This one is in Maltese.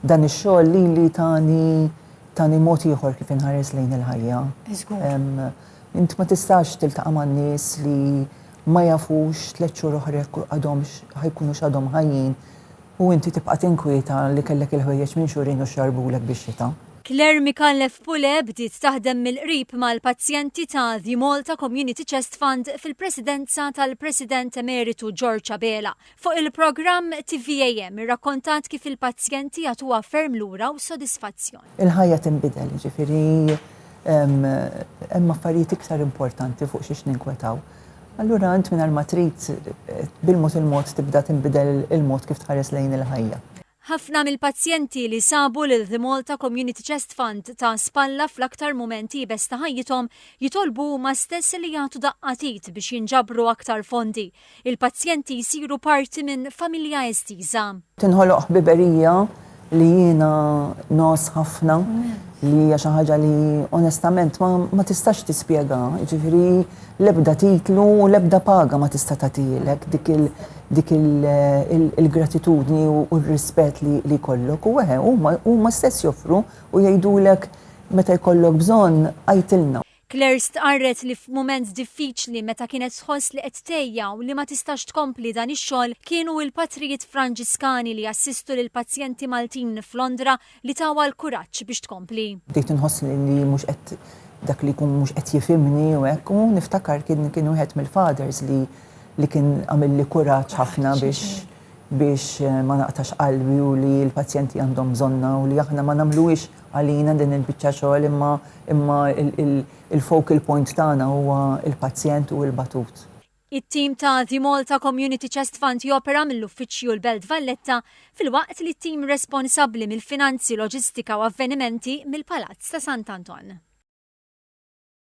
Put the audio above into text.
dan ix-xogħol li tani mod ieħor kif inħares lejn il-ħajja. Int ma tistax tiltaqa' man-nies li ma jafux 3 xhur oħra ħajkunux għadhom ħajjin u inti tibqa' tinkwieta li kellek il-ħwejjeġ minn xhurien u xarbulek bix-xita. Claire Micallef-Pule bdiet taħdem mill-qrib mal-pazjenti ta' The Malta Community Chest Fund fil-presidenza tal-President Emeritu George Abela. Fuq il-programm TVAM irrakkontat kif il-pazjenti jagħtuha ferm lura u sodisfazzjon. Il-ħajja tinbidel, ġifieri hemm affarijiet iktar importanti fuq xiex ninkwetaw. Allura int mingħajr ma trid bil-mod tibda tinbidel il-mod kif tħares lejn il-ħajja. Ħafna mill-pazjenti li sabu lil The Malta Community Chest Fund ta' spalla fl-aktar momenti bes ta' ħajjithom jitolbu ma stess li jagħtu daqqatit biex jinġabru aktar fondi. Il-pazjenti jsiru parti minn familja estiża. Tinħoloq ħbiberija li jiena nos ħafna li hija xi ħaġa li onestament ma tistax tispjega. Ġifieri l-ebda titlu u l-ebda paga ma tista' tagħtilek dik il-gratitudni u r-rispett li jkollok. U huma stess joffru u jgħidulek meta jkollok bżonn għajtilna. Claire stqarret li f'mument diffiċli meta kienet tħoss li qed tejja u li ma tistax tkompli dan ix-xogħol kienu l-Patrijiet Franġiskani li assistu lil pazjenti Maltin f'Londra li tawa l-kuraġġ biex tkompli. Bdejt inħoss li mhux qed dak li jkun mhux qed jifhimni u hekk u niftakar kien wieħed mill-fathers li kien għamil li kuraġġ ħafna biex ma naqtax qalbi u li l-pazjenti għandhom bżonna u li aħna ma nagħmluhiex għalina din il-biċċa xogħol imma il-focal point tagħna huwa il-pazjent u l-batut. It-tim ta' The Malta Community Chest Fund jopera mill-uffiċċju l-Belt Valletta fil-waqt li t-tim responsabbli mill-finanzi, loġistika u avvenimenti mill-Palazz ta' Sant'Anton.